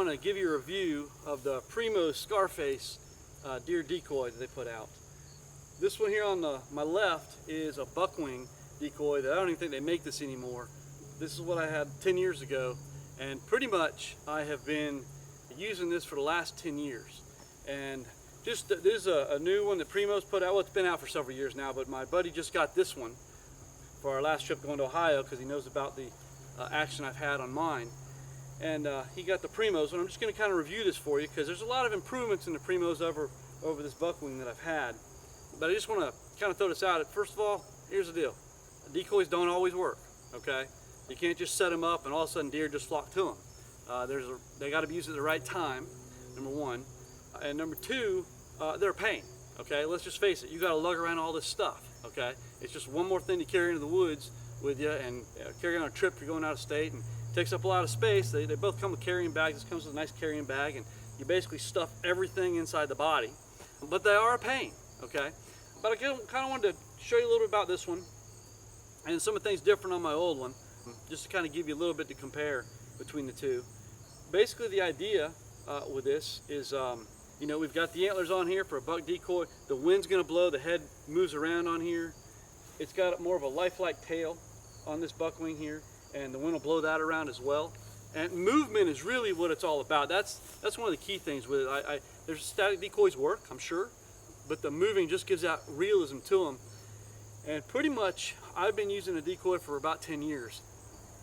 going to give you a review of the Primos SCAR deer decoy that they put out. This one here on my left is a buckwing decoy that I don't even think they make this anymore. This is what I had 10 years ago, and pretty much I have been using this for the last 10 years. And this is a new one that Primos put out. Well, it's been out for several years now, but my buddy just got this one for our last trip going to Ohio because he knows about the action I've had on mine. And he got the Primos, and I'm just going to kind of review this for you because there's a lot of improvements in the Primos over this buckwing that I've had. But I just want to kind of throw this out. First of all, here's the deal. Decoys don't always work, okay? You can't just set them up and all of a sudden deer just flock to them. They got to be used at the right time, number one. And number two, they're a pain, okay? Let's just face it. You got to lug around all this stuff, okay? It's just one more thing to carry into the woods with you and carry on a trip if you're going out of state, and it takes up a lot of space. They both come with carrying bags. This comes with a nice carrying bag, and you basically stuff everything inside the body. But they are a pain, okay? But I kind of wanted to show you a little bit about this one and some of the things different on my old one, just to kind of give you a little bit to compare between the two. Basically, the idea with this is, you know, we've got the antlers on here for a buck decoy. The wind's going to blow. The head moves around on here. It's got more of a lifelike tail on this buckwing here, and the wind will blow that around as well. And movement is really what it's all about. That's one of the key things with it. There's static decoys work, I'm sure, but the moving just gives that realism to them. And pretty much, I've been using a decoy for about 10 years.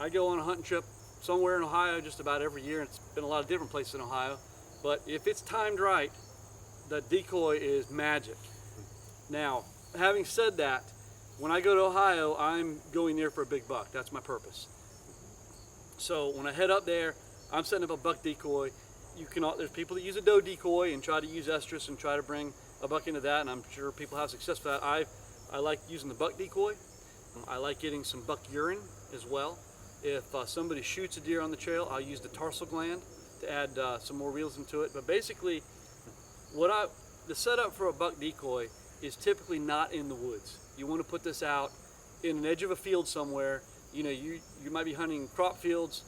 I go on a hunting trip somewhere in Ohio just about every year. It's been a lot of different places in Ohio. But if it's timed right, the decoy is magic. Now, having said that, when I go to Ohio, I'm going there for a big buck. That's my purpose. So when I head up there, I'm setting up a buck decoy. There's people that use a doe decoy and try to use estrus and try to bring a buck into that, and I'm sure people have success with that. I like using the buck decoy. I like getting some buck urine as well. If somebody shoots a deer on the trail, I'll use the tarsal gland to add some more realism to it. But basically, the setup for a buck decoy is typically not in the woods. You want to put this out in an edge of a field somewhere. You know, you might be hunting crop fields,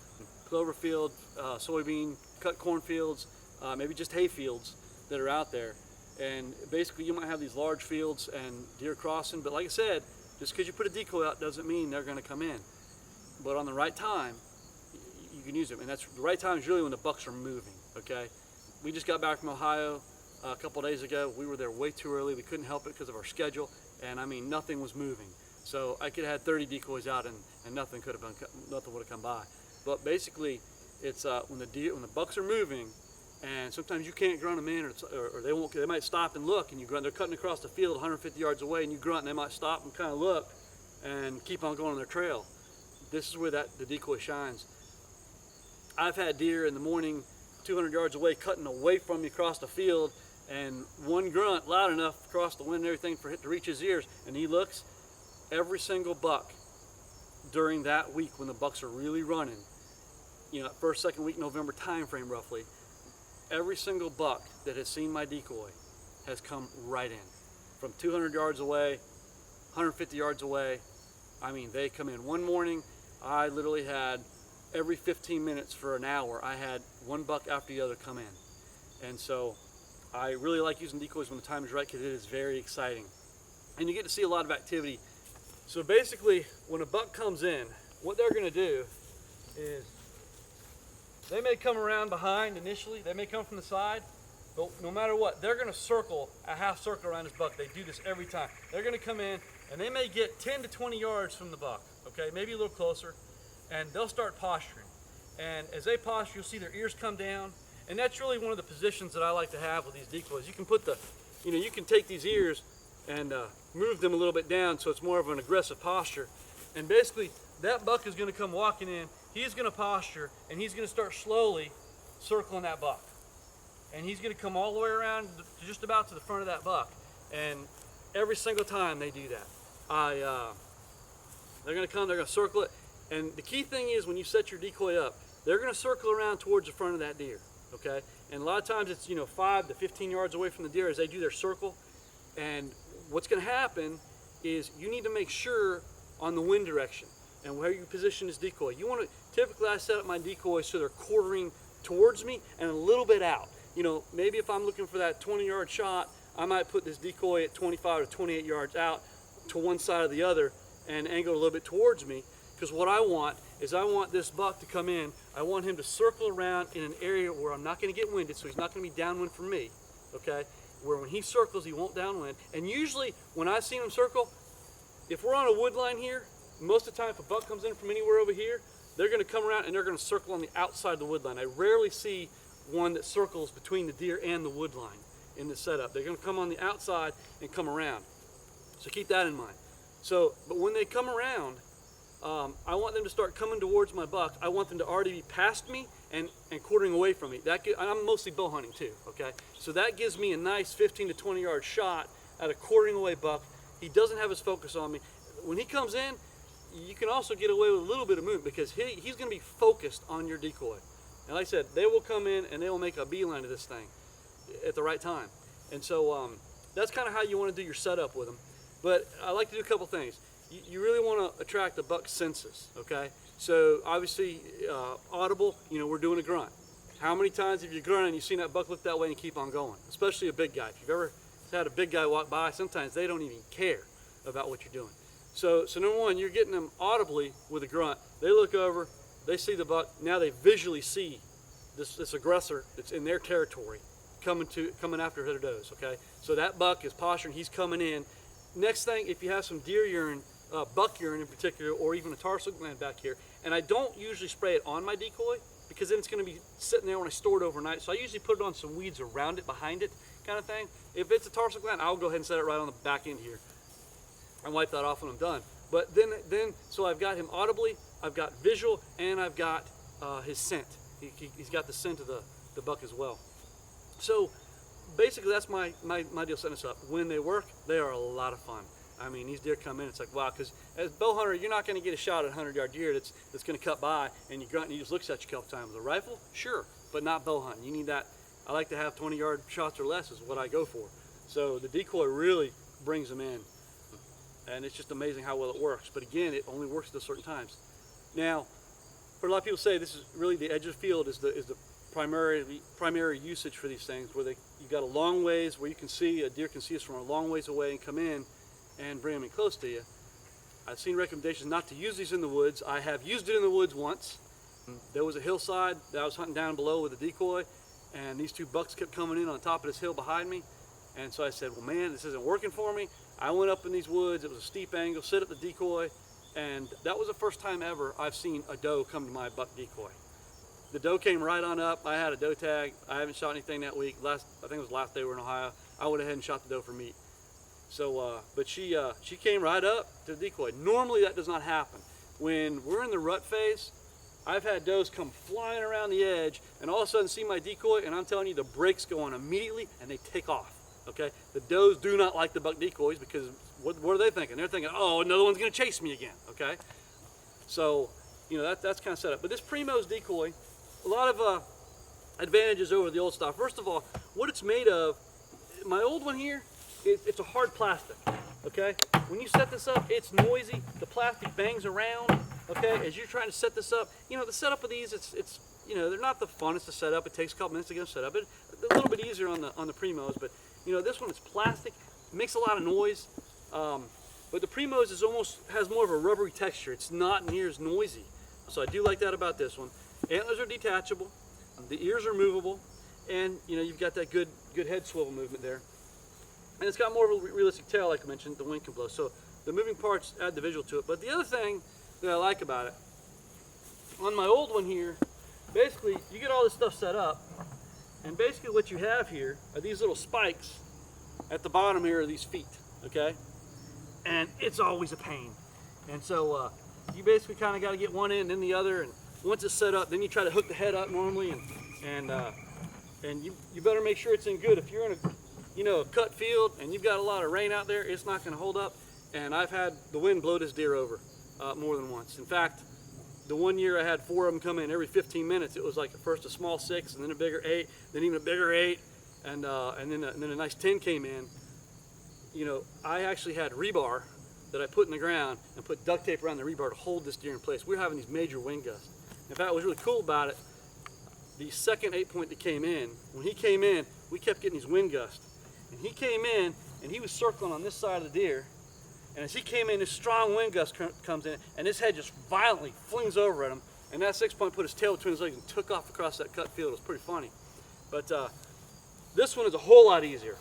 clover field, soybean, cut corn fields, maybe just hay fields that are out there. And basically you might have these large fields and deer crossing, but like I said, just because you put a decoy out doesn't mean they're going to come in. But on the right time, you can use them, and that's the right time is really when the bucks are moving, okay? We just got back from Ohio a couple days ago. We were there way too early. We couldn't help it because of our schedule, and I mean, nothing was moving. So I could have had 30 decoys out and nothing would have come by. But basically, it's when the bucks are moving, and sometimes you can't grunt them in, or they might stop and look, and you grunt. They're cutting across the field 150 yards away, and you grunt, and they might stop and kind of look and keep on going on their trail. This is where the decoy shines. I've had deer in the morning 200 yards away cutting away from me across the field, and one grunt loud enough across the wind and everything for it to reach his ears, and he looks. Every single buck during that week when the bucks are really running, you know, first, second week, November time frame roughly, every single buck that has seen my decoy has come right in. From 200 yards away, 150 yards away. I mean, they come in. One morning, I literally had every 15 minutes for an hour, I had one buck after the other come in. And so I really like using decoys when the time is right because it is very exciting. And you get to see a lot of activity. So basically, when a buck comes in, what they're going to do is they may come around behind initially, they may come from the side, but no matter what, they're going to circle a half circle around this buck. They do this every time. They're going to come in, and they may get 10 to 20 yards from the buck, okay, maybe a little closer, and they'll start posturing. And as they posture, you'll see their ears come down, and that's really one of the positions that I like to have with these decoys. You can put you can take these ears and move them a little bit down so it's more of an aggressive posture. And basically, that buck is going to come walking in, he's going to posture, and he's going to start slowly circling that buck. And he's going to come all the way around to just about to the front of that buck. And every single time they do that, they're going to come, they're going to circle it. And the key thing is when you set your decoy up, they're going to circle around towards the front of that deer, okay? And a lot of times it's, 5 to 15 yards away from the deer as they do their circle. And what's going to happen is you need to make sure on the wind direction and where you position this decoy. Typically I set up my decoys so they're quartering towards me and a little bit out. You know, maybe if I'm looking for that 20-yard shot, I might put this decoy at 25 to 28 yards out to one side or the other and angle a little bit towards me, because what I want is I want this buck to come in. I want him to circle around in an area where I'm not going to get winded, so he's not going to be downwind from me, okay? Where when he circles, he won't downwind. And usually when I've seen him circle, if we're on a wood line here, most of the time if a buck comes in from anywhere over here, they're going to come around and they're going to circle on the outside of the wood line. I rarely see one that circles between the deer and the wood line in this setup. They're going to come on the outside and come around. So keep that in mind. So, but when they come around, I want them to start coming towards my buck. I want them to already be past me and quartering away from me. I'm mostly bow hunting too, okay? So that gives me a nice 15 to 20 yard shot at a quartering away buck. He doesn't have his focus on me. When he comes in, you can also get away with a little bit of movement because he's going to be focused on your decoy. And like I said, they will come in and they will make a beeline to this thing at the right time. And so that's kind of how you want to do your setup with them. But I like to do a couple things. You really want to attract the buck's senses, okay? So obviously, audible, you know, we're doing a grunt. How many times have you grunted and you've seen that buck look that way and keep on going? Especially a big guy. If you've ever had a big guy walk by, sometimes they don't even care about what you're doing. So number one, you're getting them audibly with a grunt. They look over, they see the buck, now they visually see this aggressor that's in their territory coming after their does, okay? So that buck is posturing, he's coming in. Next thing, if you have some deer urine, buck urine in particular, or even a tarsal gland back here, and I don't usually spray it on my decoy because then it's going to be sitting there when I store it overnight. So I usually put it on some weeds around it, behind it, kind of thing. If it's a tarsal gland, I'll go ahead and set it right on the back end here and wipe that off when I'm done. But then so I've got him audibly, I've got visual, and I've got his scent. He's got the scent of the buck as well. So basically that's my deal setting this up. When they work, they are a lot of fun. I mean, these deer come in, it's like, wow, because as a bow hunter, you're not going to get a shot at a 100-yard deer that's going to cut by and you grunt and he just looks at you a couple times. With a rifle, sure, but not bow hunting. You need that. I like to have 20-yard shots or less is what I go for. So the decoy really brings them in, and it's just amazing how well it works. But again, it only works at certain times. Now, for a lot of people say this is really the edge of the field is the primary usage for these things, where you got a long ways where you can see, a deer can see us from a long ways away and come in and bring them in close to you. I've seen recommendations not to use these in the woods. I have used it in the woods once. There was a hillside that I was hunting down below with a decoy, and these two bucks kept coming in on top of this hill behind me. And so I said, well, man, this isn't working for me. I went up in these woods. It was a steep angle, set up the decoy, and that was the first time ever I've seen a doe come to my buck decoy. The doe came right on up. I had a doe tag. I haven't shot anything that week. I think it was the last day we were in Ohio. I went ahead and shot the doe for meat. So, but she came right up to the decoy. Normally that does not happen. When we're in the rut phase, I've had does come flying around the edge and all of a sudden see my decoy, and I'm telling you, the brakes go on immediately and they take off, okay? The does do not like the buck decoys because what are they thinking? They're thinking, oh, another one's gonna chase me again, okay? So, you know, that's kind of set up. But this Primos decoy, a lot of advantages over the old stuff. First of all, what it's made of, my old one here, it's a hard plastic, okay? When you set this up, it's noisy. The plastic bangs around, okay? As you're trying to set this up, you know, the setup of these, it's you know, they're not the funnest to set up. It takes a couple minutes to get them set up. It's a little bit easier on the Primos, but you know, this one is plastic, makes a lot of noise. But the Primos has more of a rubbery texture. It's not near as noisy. So I do like that about this one. Antlers are detachable, the ears are movable, and you know, you've got that good head swivel movement there. And it's got more of a realistic tail, like I mentioned, the wind can blow. So the moving parts add the visual to it. But the other thing that I like about it, on my old one here, basically you get all this stuff set up, and basically what you have here are these little spikes at the bottom here of these feet, okay? And it's always a pain. And so you basically kind of got to get one end and then the other, and once it's set up, then you try to hook the head up normally, and you better make sure it's in good. If you're in a cut field and you've got a lot of rain out there, it's not going to hold up. And I've had the wind blow this deer over more than once. In fact, the one year I had 4 of them come in every 15 minutes. It was like at first a small 6, and then a bigger 8, then even a bigger 8, and then a nice 10 came in. You know, I actually had rebar that I put in the ground and put duct tape around the rebar to hold this deer in place. We were having these major wind gusts. In fact, what was really cool about it, the second 8-point that came in, when he came in, we kept getting these wind gusts. And he came in, and he was circling on this side of the deer. And as he came in, this strong wind gust comes in, and his head just violently flings over at him. And that 6-point put his tail between his legs and took off across that cut field. It was pretty funny. But this one is a whole lot easier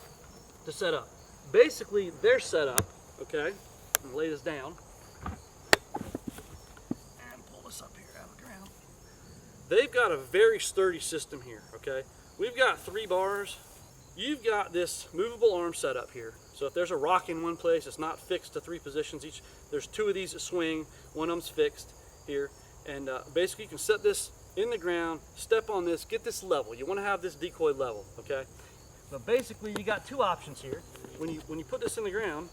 to set up. Basically, their setup, okay, I'm gonna lay this down and pull this up here out of the ground. They've got a very sturdy system here, okay? We've got 3 bars. You've got this movable arm set up here. So if there's a rock in one place, it's not fixed to 3 positions each. There's 2 of these that swing, one of them's fixed here. And basically you can set this in the ground, step on this, get this level. You want to have this decoy level, okay? But basically you got 2 options here. When you put this in the ground,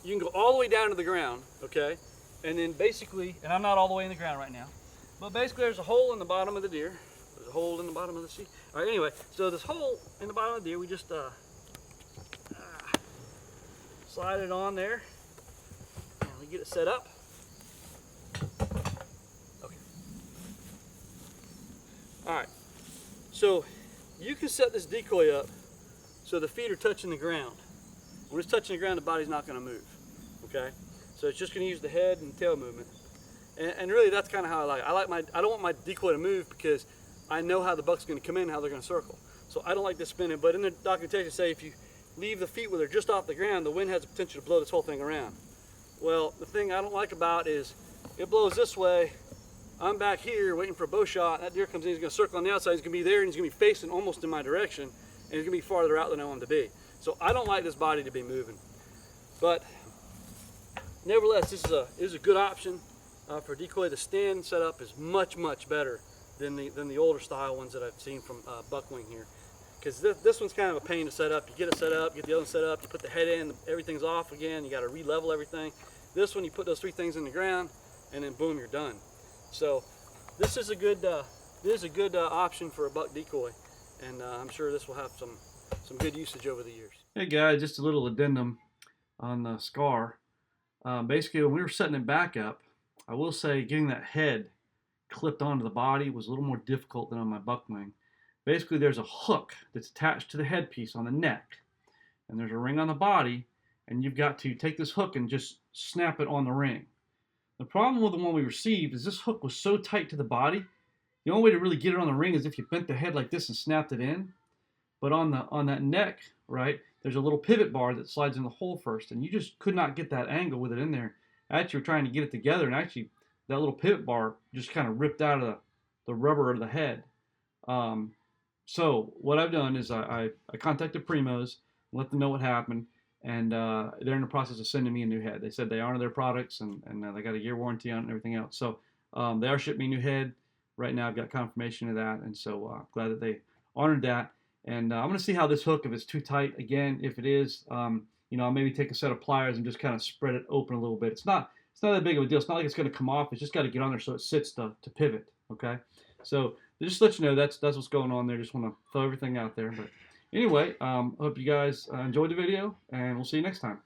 you can go all the way down to the ground, okay? And then basically, and I'm not all the way in the ground right now, but basically there's a hole in the bottom of the deer. There's a hole in the bottom of the sheet. All right, anyway, so this hole in the bottom of the deer, we just slide it on there, and we get it set up. Okay. All right, so you can set this decoy up so the feet are touching the ground. When it's touching the ground, the body's not going to move, okay? So it's just going to use the head and tail movement. And really, that's kind of how I like I don't want my decoy to move because I know how the buck's going to come in and how they're going to circle. So I don't like this spinning, but in the documentation say if you leave the feet where they're just off the ground, the wind has the potential to blow this whole thing around. Well, the thing I don't like about is it blows this way, I'm back here waiting for a bow shot, that deer comes in, he's going to circle on the outside, he's going to be there and he's going to be facing almost in my direction, and he's going to be farther out than I want him to be. So I don't like this body to be moving. But nevertheless, this is a good option for a decoy. The stand setup is much, much better than the older style ones that I've seen from Buckwing here. Because this one's kind of a pain to set up. You get it set up, get the other one set up, you put the head in, everything's off again, you got to re-level everything. This one, you put those 3 things in the ground, and then boom, you're done. So this is a good option for a buck decoy, and I'm sure this will have some good usage over the years. Hey guys, just a little addendum on the SCAR. Basically, when we were setting it back up, I will say getting that head clipped onto the body was a little more difficult than on my Buckwing. Basically, there's a hook that's attached to the headpiece on the neck, and there's a ring on the body, and you've got to take this hook and just snap it on the ring. The problem with the one we received is this hook was so tight to the body, the only way to really get it on the ring is if you bent the head like this and snapped it in. But on that neck, right, there's a little pivot bar that slides in the hole first, and you just could not get that angle with it in there. Actually, we're trying to get it together, and actually that little pivot bar just kind of ripped out of the rubber of the head. So what I've done is I contacted Primos, let them know what happened, and they're in the process of sending me a new head. They said they honor their products, and they got a year warranty on it and everything else. So they are shipping me a new head. Right now I've got confirmation of that, and so glad that they honored that. And I'm going to see how this hook, if it's too tight. Again, if it is, you know, I'll maybe take a set of pliers and just kind of spread it open a little bit. It's not that big of a deal. It's not like it's going to come off. It's just got to get on there so it sits to pivot, okay? So just to let you know, that's what's going on there. Just want to throw everything out there. But anyway, I hope you guys enjoyed the video, and we'll see you next time.